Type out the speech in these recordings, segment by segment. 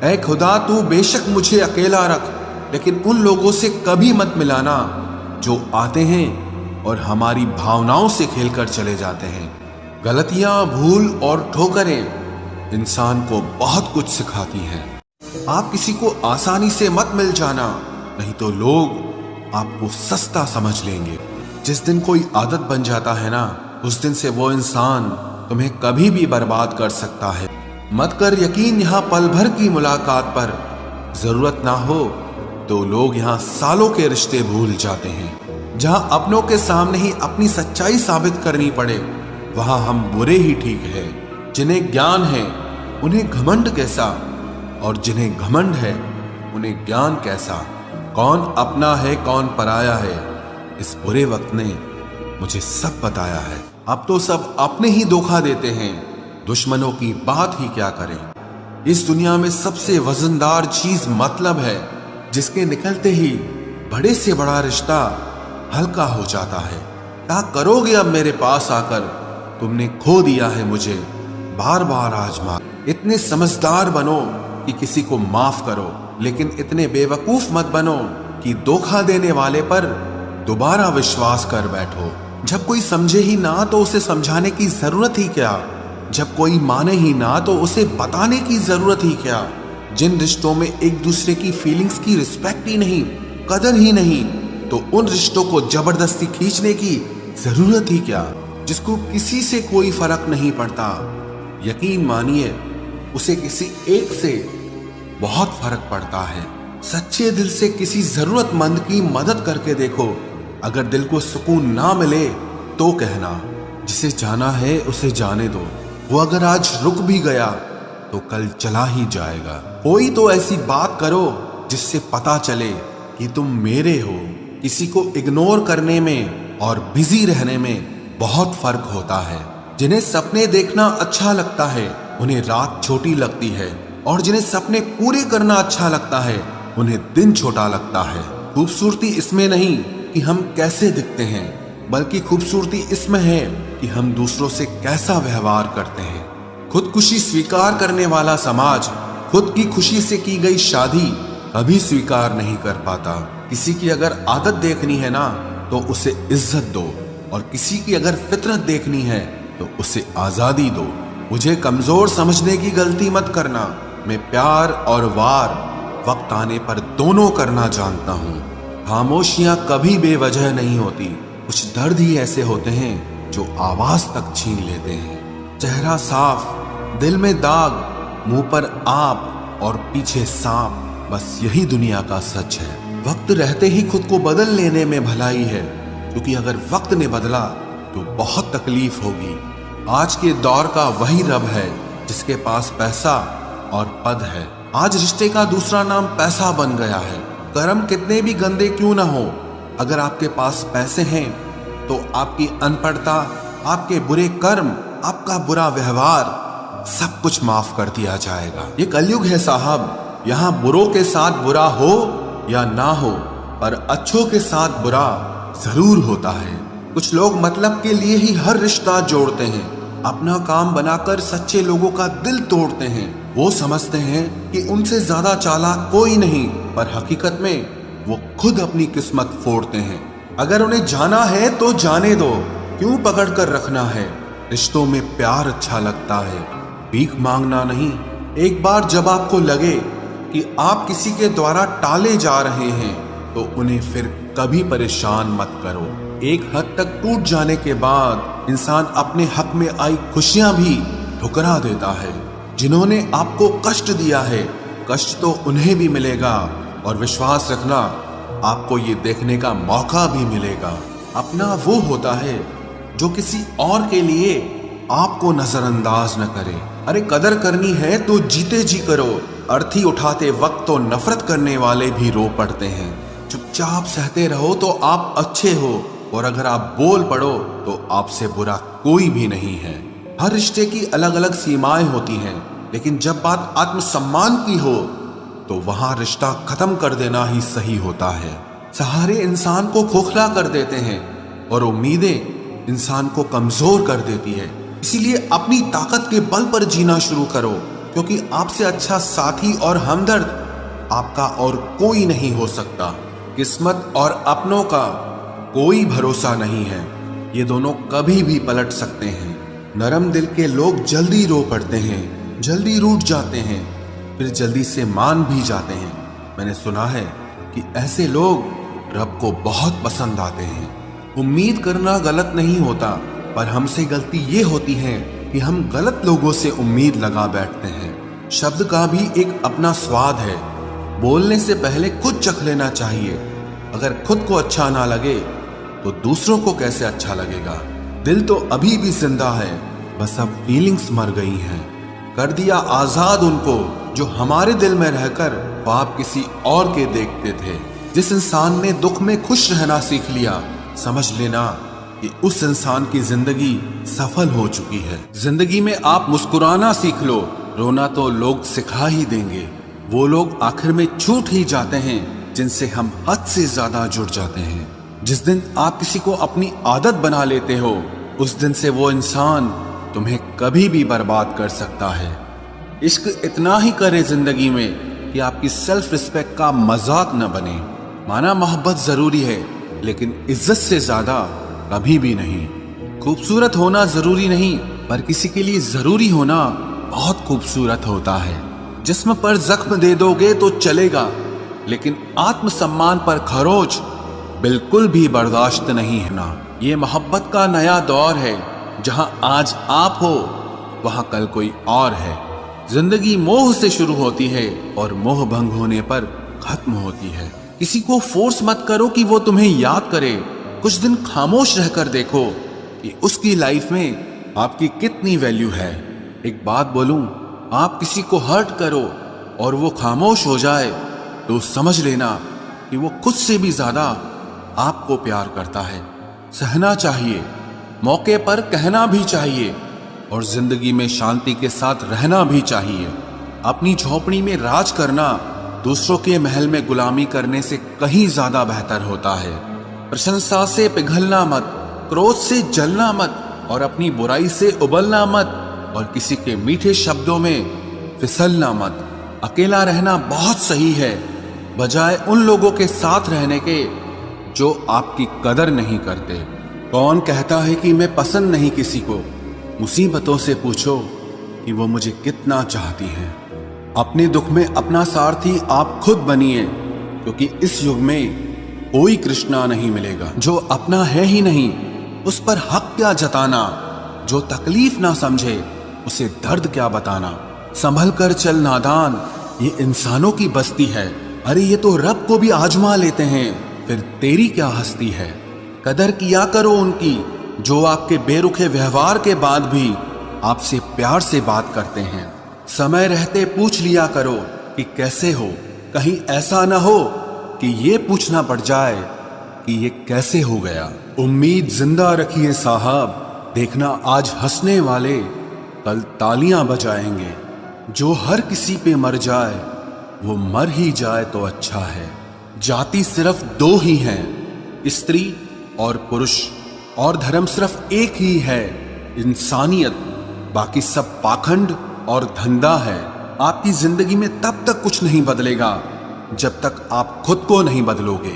ऐ खुदा तू बेशक मुझे अकेला रख, लेकिन उन लोगों से कभी मत मिलाना जो आते हैं और हमारी भावनाओं से खेलकर चले जाते हैं। गलतियां, भूल और ठोकरें इंसान को बहुत कुछ सिखाती हैं। आप किसी को आसानी से मत मिल जाना, नहीं तो लोग आपको सस्ता समझ लेंगे। जिस दिन कोई आदत बन जाता है ना, उस दिन से वो इंसान तुम्हें कभी भी बर्बाद कर सकता है। मत कर यकीन यहाँ पल भर की मुलाकात पर, जरूरत ना हो तो लोग यहाँ सालों के रिश्ते भूल जाते हैं। जहाँ अपनों के सामने ही अपनी सच्चाई साबित करनी पड़े, वहां हम बुरे ही ठीक है। जिन्हें ज्ञान है उन्हें घमंड कैसा, और जिन्हें घमंड है उन्हें ज्ञान कैसा। कौन अपना है कौन पराया है, इस बुरे वक्त ने मुझे सब बताया है। अब तो सब अपने ही धोखा देते हैं, दुश्मनों की बात ही क्या करें। इस दुनिया में सबसे वजनदार चीज मतलब है, जिसके निकलते ही बड़े से बड़ा रिश्ता हल्का हो जाता है। क्या करोगे अब मेरे पास आकर, तुमने खो दिया है मुझे बार बार आजमा। इतने समझदार बनो कि किसी को माफ करो, लेकिन इतने बेवकूफ मत बनो कि धोखा देने वाले पर दोबारा विश्वास कर बैठो। जब कोई समझे ही ना तो उसे समझाने की जरूरत ही क्या, जब कोई माने ही ना तो उसे बताने की जरूरत ही क्या। जिन रिश्तों में एक दूसरे की फीलिंग्स की रिस्पेक्ट ही नहीं, कदर ही नहीं, तो उन रिश्तों को जबरदस्ती खींचने की जरूरत ही क्या। जिसको किसी से कोई फर्क नहीं पड़ता, यकीन मानिए उसे किसी एक से बहुत फर्क पड़ता है। सच्चे दिल से किसी जरूरतमंद की मदद करके देखो। अगर दिल को सुकून ना मिले तो कहना, जिसे जाना है उसे जाने दो। वो अगर आज रुक भी गया तो कल चला ही जाएगा। कोई तो ऐसी बात करो जिससे पता चले कि तुम मेरे हो। किसी को इग्नोर करने में और बिजी रहने में बहुत फर्क होता है। जिन्हें सपने देखना अच्छा लगता है उन्हें रात छोटी लगती है, और जिन्हें सपने पूरे करना अच्छा लगता है उन्हें दिन छोटा लगता है। खूबसूरती इसमें नहीं कि हम कैसे दिखते हैं, बल्कि खूबसूरती इसमें है कि हम दूसरों से कैसा व्यवहार करते हैं। खुदकुशी स्वीकार करने वाला समाज खुद की खुशी से की गई शादी कभी स्वीकार नहीं कर पाता। किसी की अगर आदत देखनी है ना तो उसे इज्जत दो, और किसी की अगर फितरत देखनी है तो उसे आजादी दो। मुझे कमजोर समझने की गलती मत करना। मैं प्यार और वार वक्त आने पर दोनों करना जानता हूँ। खामोशियां कभी बेवजह नहीं होती। कुछ दर्द ही ऐसे होते हैं जो आवाज तक छीन लेते हैं। चेहरा साफ, दिल में दाग, मुंह पर आप और पीछे सांप, बस यही दुनिया का सच है। वक्त रहते ही खुद को बदल लेने में भलाई है, क्योंकि अगर वक्त ने बदला तो बहुत तकलीफ होगी। आज के दौर का वही रब है जिसके पास पैसा और पद है। आज रिश्ते का दूसरा नाम पैसा बन गया है। कर्म कितने भी गंदे क्यों ना हो, अगर आपके पास पैसे हैं तो आपकी अनपढ़ता, आपके बुरे कर्म, आपका बुरा व्यवहार सब कुछ माफ कर दिया जाएगा। ये कलयुग है साहब, यहाँ बुरों के साथ बुरा हो या ना हो, पर अच्छों के साथ बुरा जरूर होता है। कुछ लोग मतलब के लिए ही हर रिश्ता जोड़ते हैं, अपना काम बनाकर सच्चे लोगों का दिल तोड़ते हैं। वो समझते हैं कि उनसे ज्यादा चालाक कोई नहीं, पर हकीकत में वो खुद अपनी किस्मत फोड़ते हैं। अगर उन्हें जाना है तो जाने दो, क्यों पकड़ कर रखना है। रिश्तों में प्यार अच्छा लगता है, भीख मांगना नहीं। एक बार जब आपको लगे कि आप किसी के द्वारा टाले जा रहे हैं तो उन्हें फिर कभी परेशान मत करो। एक हद तक टूट जाने के बाद इंसान अपने हक में आई खुशियां भी ठुकरा देता है। जिन्होंने आपको कष्ट दिया है, कष्ट तो उन्हें भी मिलेगा, और विश्वास रखना आपको ये देखने का मौका भी मिलेगा। अपना वो होता है जो किसी और के लिए आपको नजरअंदाज न करे। अरे कदर करनी है तो जीते जी करो। अर्थी उठाते वक्त तो नफरत करने वाले भी रो पड़ते हैं। चुपचाप सहते रहो तो आप अच्छे हो, और अगर आप बोल पड़ो तो आपसे बुरा कोई भी नहीं है। हर रिश्ते की अलग अलग सीमाएं होती हैं, लेकिन जब बात आत्मसम्मान की हो तो वहां रिश्ता खत्म कर देना ही सही होता है। सहारे इंसान को खोखला कर देते हैं और उम्मीदें इंसान को कमजोर कर देती है। इसीलिए अपनी ताकत के बल पर जीना शुरू करो। क्योंकि आपसे अच्छा साथी और हमदर्द आपका और कोई नहीं हो सकता। किस्मत और अपनों का कोई भरोसा नहीं है, ये दोनों कभी भी पलट सकते हैं। नरम दिल के लोग जल्दी रो पड़ते हैं, जल्दी रूठ जाते हैं, फिर जल्दी से मान भी जाते हैं। मैंने सुना है कि ऐसे लोग रब को बहुत पसंद आते हैं। उम्मीद करना गलत नहीं होता, पर हमसे गलती ये होती है कि हम गलत लोगों से उम्मीद लगा बैठते हैं। शब्द का भी एक अपना स्वाद है, बोलने से पहले खुद चख लेना चाहिए। अगर खुद को अच्छा ना लगे तो दूसरों को कैसे अच्छा लगेगा। दिल तो अभी भी जिंदा है, बस अब फीलिंग्स मर गई हैं। कर दिया आजाद उनको जो हमारे दिल में रहकर ख्वाब किसी और के देखते थे। जिस इंसान ने दुख में खुश रहना सीख लिया, समझ लेना कि उस इंसान की जिंदगी सफल हो चुकी है। जिंदगी में आप मुस्कुराना सीख लो, रोना तो लोग सिखा ही देंगे। वो लोग आखिर में छूट ही जाते हैं जिनसे हम हद से ज्यादा जुड़ जाते हैं। जिस दिन आप किसी को अपनी आदत बना लेते हो, उस दिन से वो इंसान तुम्हें कभी भी बर्बाद कर सकता है। इश्क इतना ही करे जिंदगी में कि आपकी सेल्फ रिस्पेक्ट का मजाक न बने। माना मोहब्बत जरूरी है, लेकिन इज्जत से ज्यादा कभी भी नहीं। खूबसूरत होना जरूरी नहीं, पर किसी के लिए जरूरी होना बहुत खूबसूरत होता है। जिस्म पर जख्म दे दोगे तो चलेगा, लेकिन आत्मसम्मान पर खरोच बिल्कुल भी बर्दाश्त नहीं है ना। ये मोहब्बत का नया दौर है, जहां आज आप हो वहां कल कोई और है। जिंदगी मोह से शुरू होती है और मोह भंग होने पर खत्म होती है। किसी को फोर्स मत करो कि वो तुम्हें याद करे। कुछ दिन खामोश रहकर देखो कि उसकी लाइफ में आपकी कितनी वैल्यू है। एक बात बोलूं, आप किसी को हर्ट करो और वो खामोश हो जाए तो समझ लेना कि वो खुद से भी ज्यादा आपको प्यार करता है। सहना चाहिए, मौके पर कहना भी चाहिए, और जिंदगी में शांति के साथ रहना भी चाहिए। अपनी झोपड़ी में राज करना दूसरों के महल में गुलामी करने से कहीं ज्यादा बेहतर होता है। प्रशंसा से पिघलना मत, क्रोध से जलना मत, और अपनी बुराई से उबलना मत, और किसी के मीठे शब्दों में फिसलना मत। अकेला रहना बहुत सही है, बजाय उन लोगों के साथ रहने के जो आपकी कदर नहीं करते। कौन कहता है कि मैं पसंद नहीं किसी को? मुसीबतों से पूछो कि वो मुझे कितना चाहती हैं। अपने दुख में अपना सारथी आप खुद बनिए, क्योंकि इस युग में कोई कृष्णा नहीं मिलेगा। जो अपना है ही नहीं, उस पर हक क्या जताना। जो तकलीफ ना समझे, उसे दर्द क्या बताना। संभल कर चल नादान, ये इंसानों की बस्ती है। अरे ये तो रब को भी आजमा लेते हैं, फिर तेरी क्या हस्ती है। कदर किया करो उनकी जो आपके बेरुखे व्यवहार के बाद भी आपसे प्यार से बात करते हैं। समय रहते पूछ लिया करो कि कैसे हो, कहीं ऐसा ना हो कि ये पूछना पड़ जाए कि ये कैसे हो गया। उम्मीद जिंदा रखिए साहब, देखना आज हंसने वाले कल तालियां बजाएंगे। जो हर किसी पे मर जाए वो मर ही जाए तो अच्छा है। जाति सिर्फ दो ही हैं, स्त्री और पुरुष, और धर्म सिर्फ एक ही है, इंसानियत। बाकी सब पाखंड और धंधा है। आपकी जिंदगी में तब तक कुछ नहीं बदलेगा जब तक आप खुद को नहीं बदलोगे।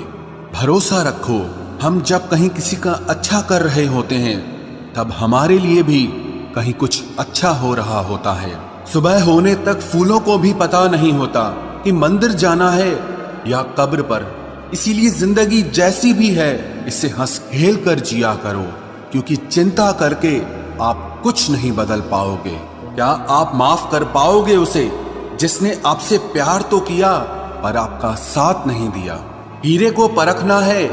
भरोसा रखो, हम जब कहीं किसी का अच्छा कर रहे होते हैं, तब हमारे लिए भी कहीं कुछ अच्छा हो रहा होता है। सुबह होने तक फूलों को भी पता नहीं होता कि मंदिर जाना है या कब्र पर। इसीलिए जिंदगी जैसी भी है, इसे हंस खेल कर जिया करो, क्योंकि चिंता करके आप कुछ नहीं बदल पाओगे। क्या आप माफ कर पाओगे उसे जिसने आपसे प्यार तो किया पर आपका साथ नहीं दिया? हीरे को परखना है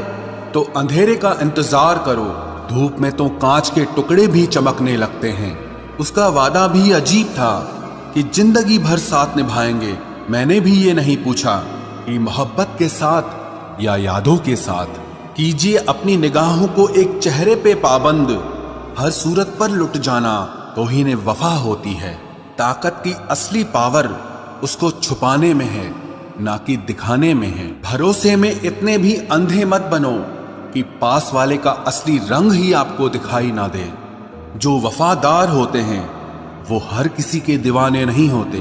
तो अंधेरे का इंतजार करो, धूप में तो कांच के टुकड़े भी चमकने लगते हैं। उसका वादा भी अजीब था कि जिंदगी भर साथ निभाएंगे। मैंने भी ये नहीं पूछा कि मोहब्बत के साथ या यादों के साथ। कीजिए अपनी निगाहों को एक चेहरे पे पाबंद, हर सूरत पर लुट जाना तौहीन वफा होती है। ताकत की असली पावर उसको छुपाने में है, ना कि दिखाने में है। भरोसे में इतने भी अंधे मत बनो कि पास वाले का असली रंग ही आपको दिखाई ना दे। जो वफादार होते हैं वो हर किसी के दीवाने नहीं होते।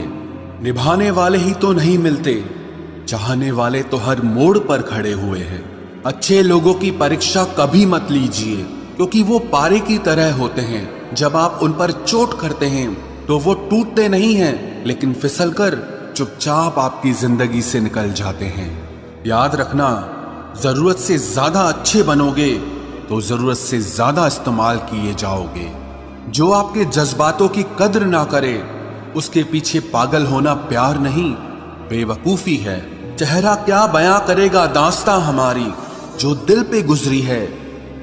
निभाने वाले ही तो नहीं मिलते, चाहने वाले तो हर मोड़ पर खड़े हुए हैं। अच्छे लोगों की परीक्षा कभी मत लीजिए, क्योंकि वो पारे की तरह होते हैं। जब आप उन पर चोट करते हैं तो वो टूटते नहीं हैं, लेकिन फिसलकर चुपचाप आपकी जिंदगी से निकल जाते हैं। याद रखना, जरूरत से ज्यादा अच्छे बनोगे तो जरूरत से ज्यादा इस्तेमाल किए जाओगे। जो आपके जज्बातों की कद्र ना करे, उसके पीछे पागल होना प्यार नहीं, बेवकूफी है। चेहरा क्या बयां करेगा दास्तां हमारी, जो दिल पे गुजरी है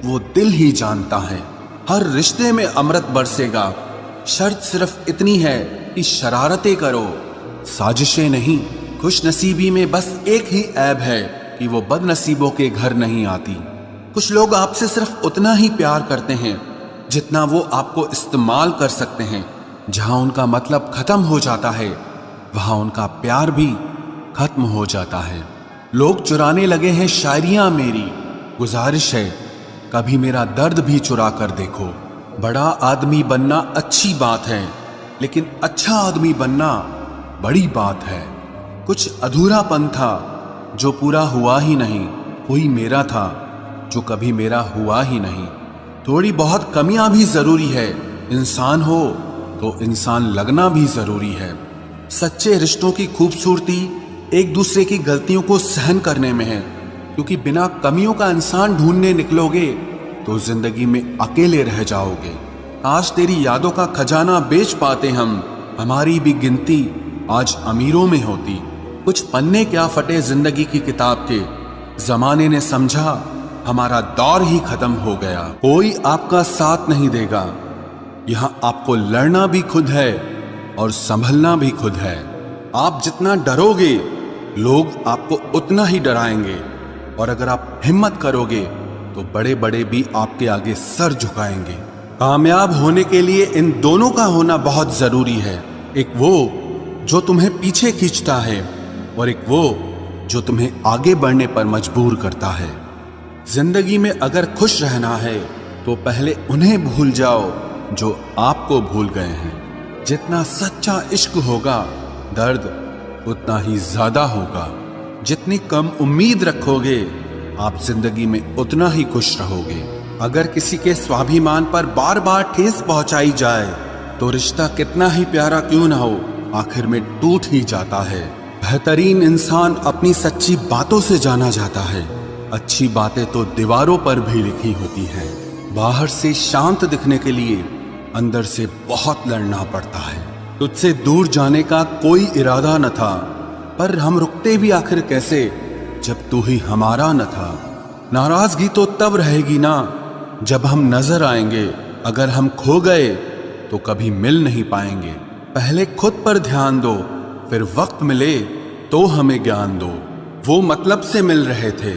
वो दिल ही जानता है। हर रिश्ते में अमृत बरसेगा, शर्त सिर्फ इतनी है कि शरारतें करो, साजिशें नहीं। खुश नसीबी में बस एक ही ऐब है कि वो बदनसीबों के घर नहीं आती। कुछ लोग आपसे सिर्फ उतना ही प्यार करते हैं जितना वो आपको इस्तेमाल कर सकते हैं। जहां उनका मतलब खत्म हो जाता है, वहां उनका प्यार भी खत्म हो जाता है। लोग चुराने लगे हैं शायरियां मेरी, गुजारिश है कभी मेरा दर्द भी चुरा कर देखो। बड़ा आदमी बनना अच्छी बात है, लेकिन अच्छा आदमी बनना बड़ी बात है। कुछ अधूरापन था जो पूरा हुआ ही नहीं, कोई मेरा था जो कभी मेरा हुआ ही नहीं। थोड़ी बहुत कमियां भी जरूरी है, इंसान हो तो इंसान लगना भी जरूरी है। सच्चे रिश्तों की खूबसूरती एक दूसरे की गलतियों को सहन करने में है, क्योंकि बिना कमियों का इंसान ढूंढने निकलोगे तो जिंदगी में अकेले रह जाओगे। आज तेरी यादों का खजाना बेच पाते हम, हमारी भी गिनती आज अमीरों में होती। कुछ पन्ने क्या फटे जिंदगी की किताब के, जमाने ने समझा हमारा दौर ही खत्म हो गया। कोई आपका साथ नहीं देगा, यहां आपको लड़ना भी खुद है और संभलना भी खुद है। आप जितना डरोगे, लोग आपको उतना ही डराएंगे, और अगर आप हिम्मत करोगे तो बड़े बड़े भी आपके आगे सर झुकाएंगे। कामयाब होने के लिए इन दोनों का होना बहुत जरूरी है। एक वो जो तुम्हें पीछे खींचता है, और एक वो जो तुम्हें आगे बढ़ने पर मजबूर करता है। जिंदगी में अगर खुश रहना है तो पहले उन्हें भूल जाओ जो आपको भूल गए हैं। जितना सच्चा इश्क होगा, दर्द उतना ही ज्यादा होगा। जितनी कम उम्मीद रखोगे, आप जिंदगी में उतना ही खुश रहोगे। अगर किसी के स्वाभिमान पर बार बार ठेस पहुंचाई जाए तो रिश्ता कितना ही प्यारा क्यों ना हो, आखिर में टूट ही जाता है। बेहतरीन इंसान अपनी सच्ची बातों से जाना जाता है। अच्छी बातें तो दीवारों पर भी लिखी होती हैं। बाहर से शांत दिखने के लिए अंदर से बहुत लड़ना पड़ता है। तुझसे दूर जाने का कोई इरादा न था, पर हम रुकते भी आखिर कैसे जब तू ही हमारा न था। नाराजगी तो तब रहेगी ना जब हम नजर आएंगे, अगर हम खो गए तो कभी मिल नहीं पाएंगे। पहले खुद पर ध्यान दो, फिर वक्त मिले तो हमें ज्ञान दो। वो मतलब से मिल रहे थे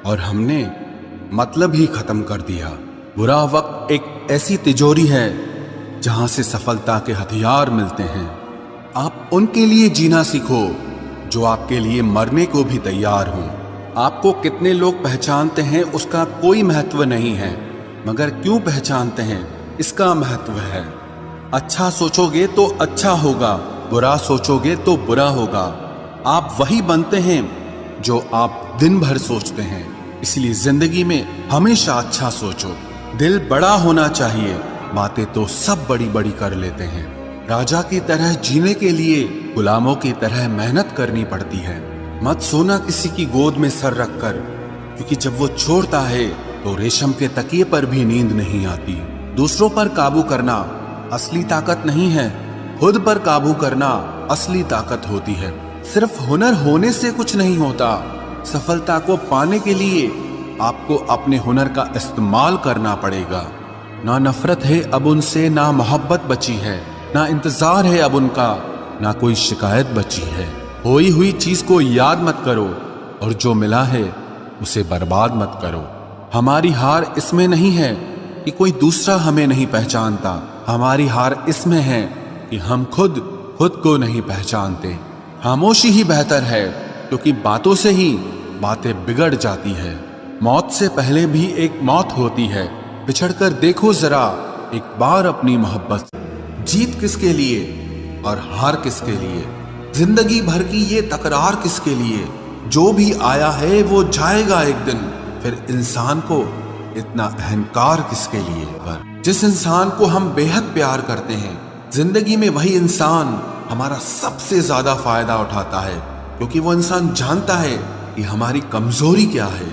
और हमने मतलब ही खत्म कर दिया। बुरा वक्त एक ऐसी तिजोरी है जहां से सफलता के हथियार मिलते हैं। आप उनके लिए जीना सीखो जो आपके लिए मरने को भी तैयार हों। आपको कितने लोग पहचानते हैं उसका कोई महत्व नहीं है, मगर क्यों पहचानते हैं इसका महत्व है। अच्छा सोचोगे तो अच्छा होगा, बुरा सोचोगे तो बुरा होगा। आप वही बनते हैं जो आप दिन भर सोचते हैं। इसलिए जिंदगी में हमेशा अच्छा सोचो। दिल बड़ा होना चाहिए, बातें तो सब बड़ी बड़ी कर लेते हैं। राजा की तरह जीने के लिए गुलामों की तरह मेहनत करनी पड़ती है। मत सोना किसी की गोद में सर रखकर, क्योंकि जब वो छोड़ता है तो रेशम के तकिए पर भी नींद नहीं आती। दूसरों पर काबू करना असली ताकत नहीं है, खुद पर काबू करना असली ताकत होती है। सिर्फ हुनर होने से कुछ नहीं होता। सफलता को पाने के लिए आपको अपने हुनर का इस्तेमाल करना पड़ेगा। ना नफरत है अब उनसे, ना मोहब्बत बची है, ना इंतजार है अब उनका, ना कोई शिकायत बची है। खोई हुई चीज को याद मत करो और जो मिला है उसे बर्बाद मत करो। हमारी हार इसमें नहीं है कि कोई दूसरा हमें नहीं पहचानता, हमारी हार इसमें है कि हम खुद को नहीं पहचानते। खामोशी ही बेहतर है, क्योंकि बातों से ही बातें बिगड़ जाती है। मौत से पहले भी एक मौत होती है। बिछड़कर देखो जरा एक बार अपनी मोहब्बत। जीत किसके लिए और हार किसके लिए, जिंदगी भर की ये तकरार किसके लिए, जो भी आया है वो जाएगा एक दिन, फिर इंसान को इतना अहंकार किसके लिए। पर जिस इंसान को हम बेहद प्यार करते हैं, जिंदगी में वही इंसान हमारा सबसे ज्यादा फायदा उठाता है, क्योंकि वो इंसान जानता है कि हमारी कमजोरी क्या है।